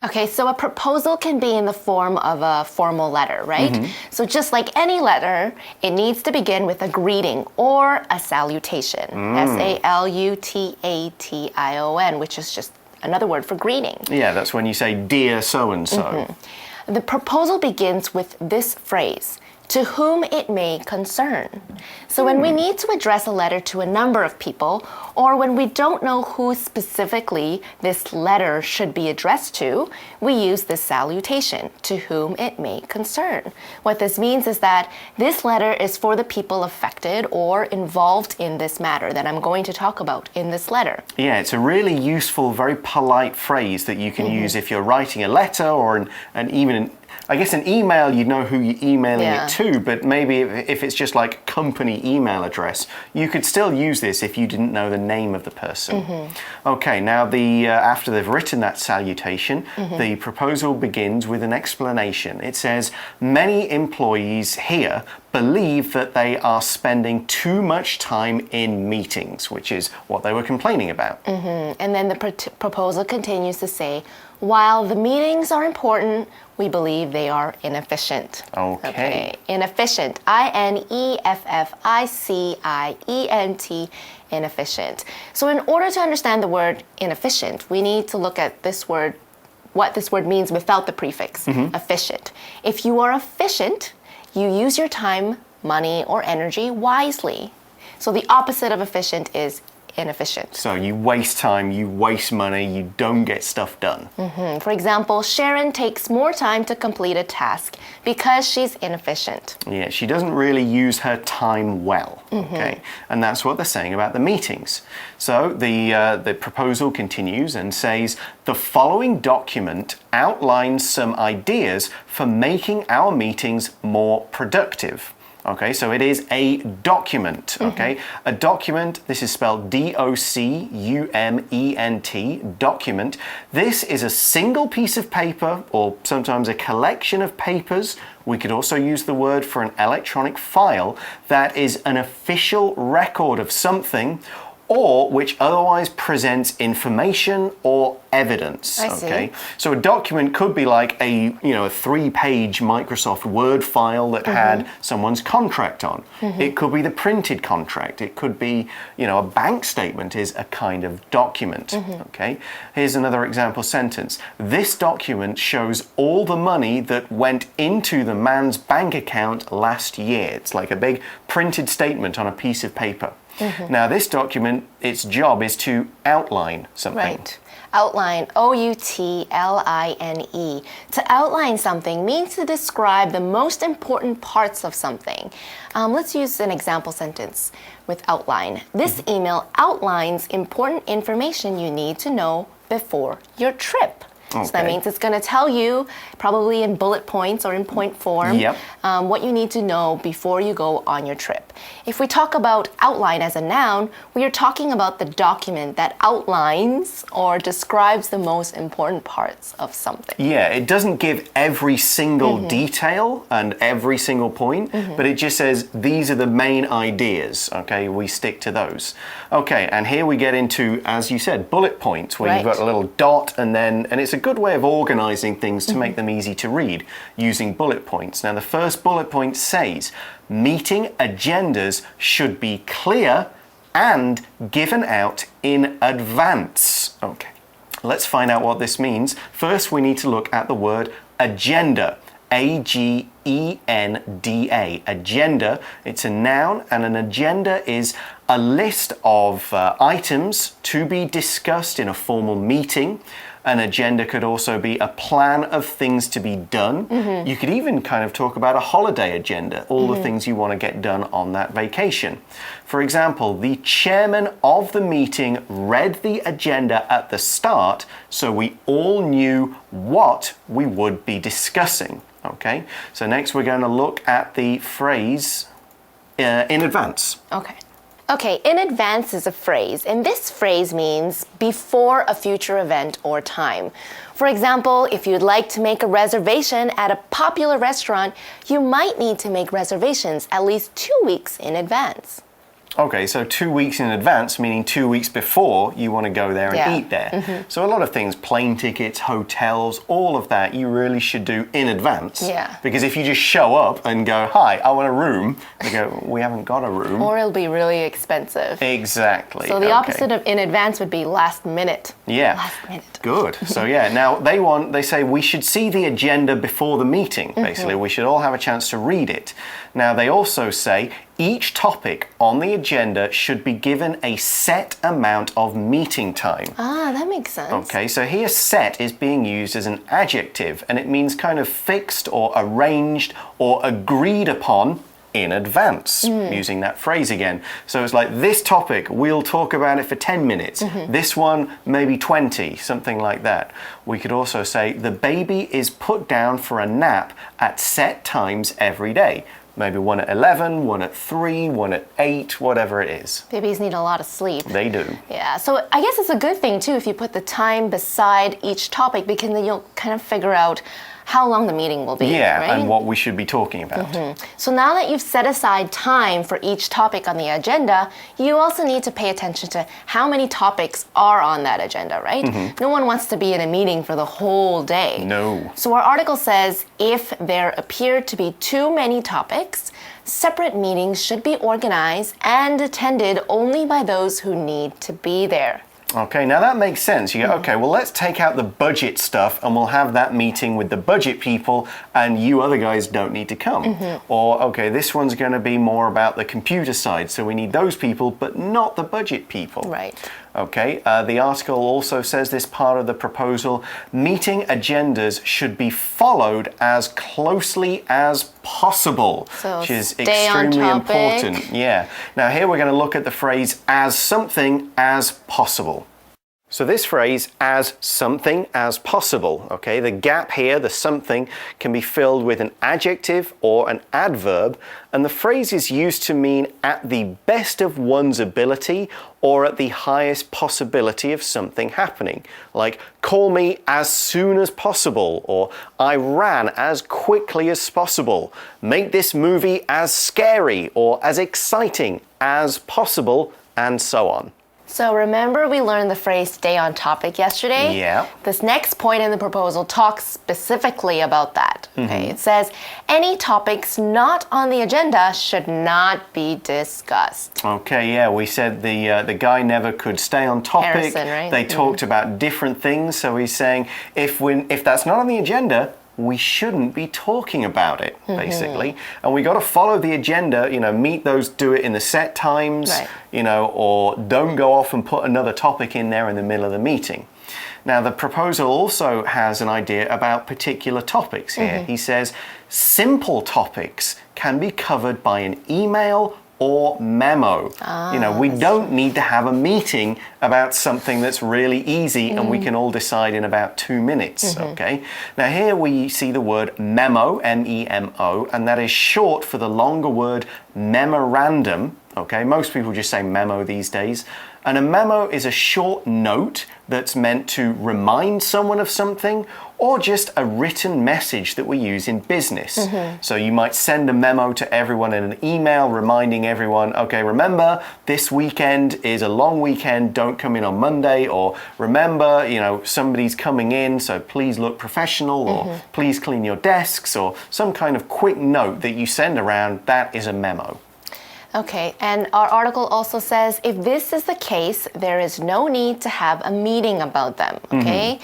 Okay, so a proposal can be in the form of a formal letter, right? So just like any letter, it needs to begin with a greeting or a salutation. S-A-L-U-T-A-T-I-O-N, which is just another word for greeting. Yeah, that's when you say, dear so-and-so. The proposal begins with this phrase, to whom it may concern. So when we need to address a letter to a number of people, or when we don't know who specifically this letter should be addressed to, we use this salutation, to whom it may concern. What this means is that this letter is for the people affected or involved in this matter that I'm going to talk about in this letter. Yeah, it's a really useful, very polite phrase that you can use if you're writing a letter or even I guess an email, you'd know who you're emailing it to, but maybe if it's just like company email address, you could still use this if you didn't know the name of the person. Okay, now after they've written that salutation, the proposal begins with an explanation. It says, many employees here believe that they are spending too much time in meetings, which is what they were complaining about. And then the proposal continues to say, while the meetings are important, we believe they are inefficient. Okay. Inefficient. I-N-E-F-F-I-C-I-E-N-T. Inefficient. So in order to understand the word inefficient, we need to look at this word, what this word means without the prefix, efficient. If you are efficient, you use your time, money, or energy wisely. So the opposite of efficient is inefficient. So you waste time, you waste money, you don't get stuff done. For example, Sharon takes more time to complete a task because she's inefficient. Yeah, she doesn't really use her time well, okay? And that's what they're saying about the meetings. So the proposal continues and says, the following document outlines some ideas for making our meetings more productive. Okay, so it is a document, okay? A document, this is spelled D-O-C-U-M-E-N-T, document. This is a single piece of paper or sometimes a collection of papers. We could also use the word for an electronic file that is an official record of something or which otherwise presents information or evidence. Okay, so a document could be like a 3-page Microsoft Word file that had someone's contract on. It could be the printed contract. It could be a bank statement is a kind of document. Okay, here's another example sentence. This document shows all the money that went into the man's bank account last year. It's like a big printed statement on a piece of paper. Now this document, its job is to outline something. Right. Outline, O-U-T-L-I-N-E. To outline something means to describe the most important parts of something. Let's use an example sentence with outline. This email outlines important information you need to know before your trip. So that means it's going to tell you, probably in bullet points or in point form, what you need to know before you go on your trip. If we talk about outline as a noun, we are talking about the document that outlines or describes the most important parts of something. Yeah, it doesn't give every single detail and every single point, but it just says these are the main ideas. Okay, we stick to those. Okay, and here we get into, as you said, bullet points, where you've got a little dot and it's a good way of organizing things to make them easy to read using bullet points. Now the first bullet point says, meeting agendas should be clear and given out in advance. Okay, let's find out what this means. First, we need to look at the word agenda. A-G-E-N-D-A. Agenda, it's a noun, and an agenda is a list of items to be discussed in a formal meeting. An agenda could also be a plan of things to be done. You could even kind of talk about a holiday agenda, all the things you want to get done on that vacation. For example, the chairman of the meeting read the agenda at the start, so we all knew what we would be discussing. Okay, so next we're going to look at the phrase in advance. Okay, in advance is a phrase, and this phrase means before a future event or time. For example, if you'd like to make a reservation at a popular restaurant, you might need to make reservations at least 2 weeks in advance. Okay, so 2 weeks in advance, meaning 2 weeks before you want to go there and eat there. So a lot of things, plane tickets, hotels, all of that, you really should do in advance. Yeah. Because if you just show up and go, hi, I want a room, they go, we haven't got a room. Or it'll be really expensive. Exactly. So the opposite of in advance would be last minute. Yeah. Last minute. Good. So yeah, now they say we should see the agenda before the meeting, basically. We should all have a chance to read it. Now they also say each topic on the agenda should be given a set amount of meeting time. Ah, that makes sense. Okay, so here set is being used as an adjective and it means kind of fixed or arranged or agreed upon in advance, using that phrase again. So it's like this topic, we'll talk about it for 10 minutes. This one, maybe 20, something like that. We could also say the baby is put down for a nap at set times every day. Maybe one at 11, one at 3, one at 8, whatever it is. Babies need a lot of sleep. They do. Yeah, so I guess it's a good thing too if you put the time beside each topic because then you'll kind of figure out how long the meeting will be. Yeah, right? and what we should be talking about. So now that you've set aside time for each topic on the agenda, you also need to pay attention to how many topics are on that agenda, right? No one wants to be in a meeting for the whole day. No. So our article says if there appear to be too many topics, separate meetings should be organized and attended only by those who need to be there. Okay, now that makes sense. You go, okay, well, let's take out the budget stuff and we'll have that meeting with the budget people and you other guys don't need to come. Or, okay, this one's going to be more about the computer side, so we need those people, but not the budget people. Right. Okay, the article also says this part of the proposal, meeting agendas should be followed as closely as possible, So which is stay on extremely topic. important. Yeah. Now here we're going to look at the phrase as something as possible. So this phrase, as something as possible, okay, the gap here, the something, can be filled with an adjective or an adverb, and the phrase is used to mean at the best of one's ability or at the highest possibility of something happening. Like, call me as soon as possible, or I ran as quickly as possible. Make this movie as scary or as exciting as possible, and so on. So remember we learned the phrase stay on topic yesterday? Yeah. This next point in the proposal talks specifically about that. Okay? It says any topics not on the agenda should not be discussed. Okay, yeah, we said the guy never could stay on topic. Harrison, right? They talked about different things, so he's saying if that's not on the agenda, we shouldn't be talking about it, basically. And we got to follow the agenda, meet those, do it in the set times, Right. Or don't go off and put another topic in there in the middle of the meeting. Now, the proposal also has an idea about particular topics here. He says simple topics can be covered by an email or memo. We don't need to have a meeting about something that's really easy and we can all decide in about 2 minutes, okay? Now here we see the word memo, M-E-M-O, and that is short for the longer word memorandum, okay? Most people just say memo these days. And a memo is a short note that's meant to remind someone of something or just a written message that we use in business. So you might send a memo to everyone in an email reminding everyone, okay, remember this weekend is a long weekend, don't come in on Monday, or remember, somebody's coming in, so please look professional, or please clean your desks, or some kind of quick note that you send around, that is a memo. Okay, and our article also says if this is the case, there is no need to have a meeting about them, okay?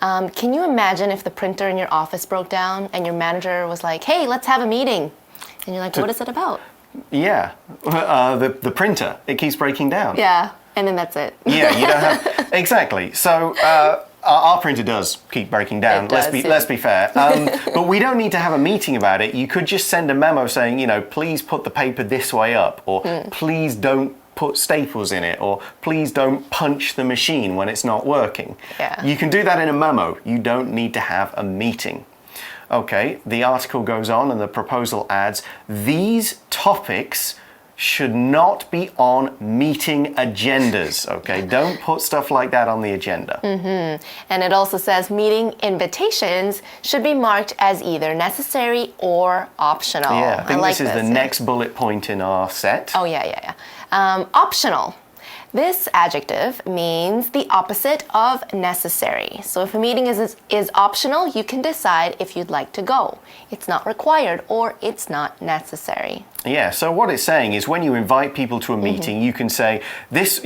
Can you imagine if the printer in your office broke down and your manager was like, hey, let's have a meeting? And you're like, what is it about? Yeah, the printer, it keeps breaking down. Yeah, and then that's it. Yeah, you don't have, exactly. So our printer does keep breaking down. It does, Let's be fair. But we don't need to have a meeting about it. You could just send a memo saying, please put the paper this way up, or please don't put staples in it, or please don't punch the machine when it's not working. Yeah. You can do that in a memo. You don't need to have a meeting. Okay, the article goes on and the proposal adds, these topics should not be on meeting agendas, okay? Don't put stuff like that on the agenda. And it also says meeting invitations should be marked as either necessary or optional. Yeah, I think like this is the next bullet point in our set. Oh, yeah. Optional. This adjective means the opposite of necessary. So if a meeting is optional, you can decide if you'd like to go. It's not required or it's not necessary. Yeah, so what it's saying is when you invite people to a meeting, you can say, these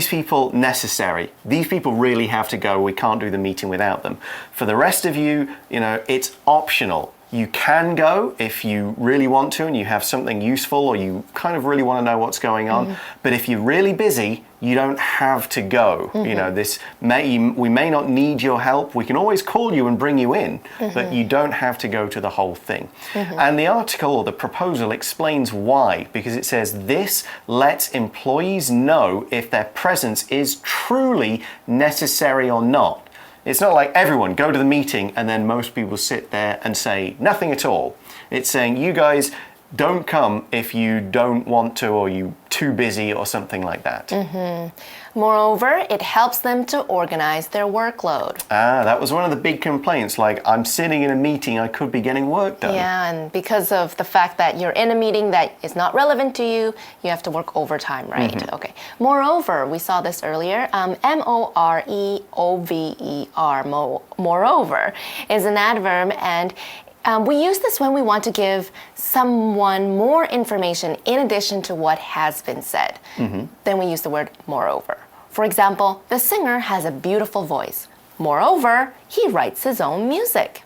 people necessary. These people really have to go. We can't do the meeting without them. For the rest of you, it's optional. You can go if you really want to and you have something useful or you kind of really want to know what's going on. But if you're really busy, you don't have to go. We may not need your help. We can always call you and bring you in, but you don't have to go to the whole thing. And the article or the proposal explains why, because it says this lets employees know if their presence is truly necessary or not. It's not like everyone go to the meeting and then most people sit there and say nothing at all. It's saying you guys don't come if you don't want to or you're too busy or something like that. Moreover, it helps them to organize their workload. That was one of the big complaints, like I'm sitting in a meeting, I could be getting work done. Yeah, and because of the fact that you're in a meeting that is not relevant to you, you have to work overtime, right? Okay. Moreover, we saw this earlier, M-O-R-E-O-V-E-R, moreover, is an adverb, and we use this when we want to give someone more information in addition to what has been said. Then we use the word moreover. For example, the singer has a beautiful voice. Moreover, he writes his own music.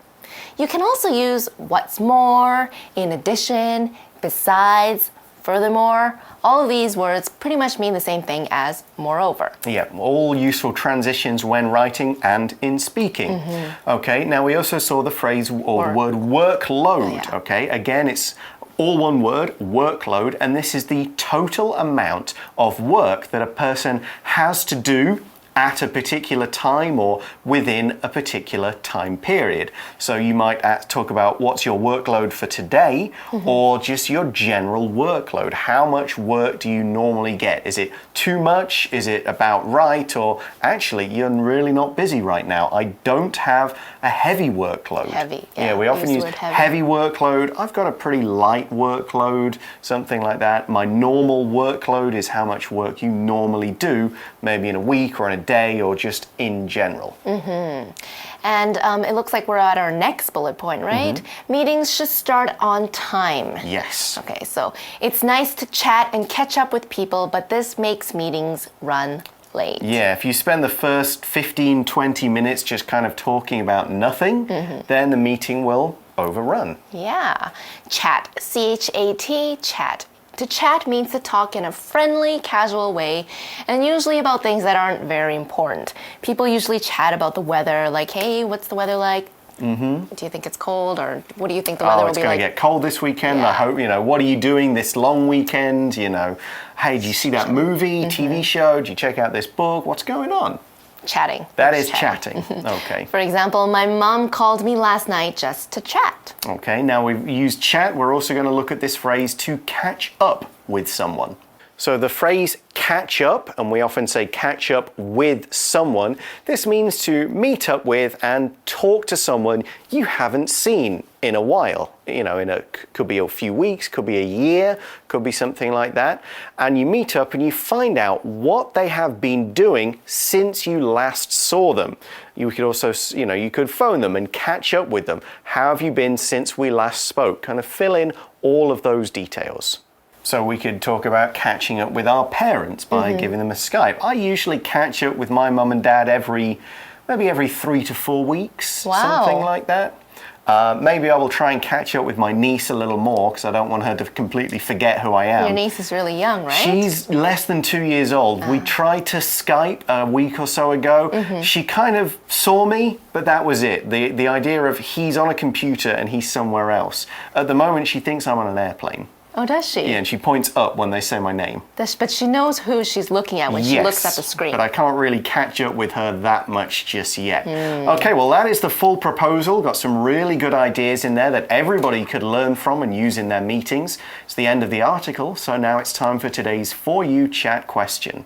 You can also use what's more, in addition, besides, furthermore. All of these words pretty much mean the same thing as moreover. Yeah, all useful transitions when writing and in speaking. Okay, now we also saw the phrase or the word workload. Okay, again, it's all one word, workload, and this is the total amount of work that a person has to do at a particular time or within a particular time period. So you might talk about what's your workload for today or just your general workload. How much work do you normally get? Is it too much? Is it about right? Or actually, you're really not busy right now. I don't have a heavy workload. Heavy, yeah. We often use heavy workload. I've got a pretty light workload, something like that. My normal workload is how much work you normally do, maybe in a week or in a day or just in general. And it looks like we're at our next bullet point, right? Meetings should start on time. Yes. Okay, so it's nice to chat and catch up with people, but this makes meetings run late. Yeah, if you spend the first 15, 20 minutes just kind of talking about nothing, then the meeting will overrun. Yeah. Chat, C-H-A-T, chat. To chat means to talk in a friendly, casual way, and usually about things that aren't very important. People usually chat about the weather, like, hey, what's the weather like? Do you think it's cold, or what do you think the weather will be like? Oh, it's going to get cold this weekend. I hope, what are you doing this long weekend? Hey, do you see that movie, TV show? Do you check out this book? What's going on? Chatting. That is chatting. Okay. For example, my mom called me last night just to chat. Okay, now we've used chat. We're also going to look at this phrase to catch up with someone. So the phrase catch up, and we often say catch up with someone, this means to meet up with and talk to someone you haven't seen in a while. Could be a few weeks, could be a year, could be something like that. And you meet up and you find out what they have been doing since you last saw them. You could also, you could phone them and catch up with them. How have you been since we last spoke? Kind of fill in all of those details. So we could talk about catching up with our parents by giving them a Skype. I usually catch up with my mum and dad maybe every 3 to 4 weeks, something like that. Maybe I will try and catch up with my niece a little more because I don't want her to completely forget who I am. Your niece is really young, right? She's less than 2 years old. We tried to Skype a week or so ago. She kind of saw me, but that was it. The idea of he's on a computer and he's somewhere else. At the moment, she thinks I'm on an airplane. Oh, does she? Yeah, and she points up when they say my name. But she knows who she's looking at when she looks at the screen. But I can't really catch up with her that much just yet. Okay, well, that is the full proposal. Got some really good ideas in there that everybody could learn from and use in their meetings. It's the end of the article, so now it's time for today's For You Chat question.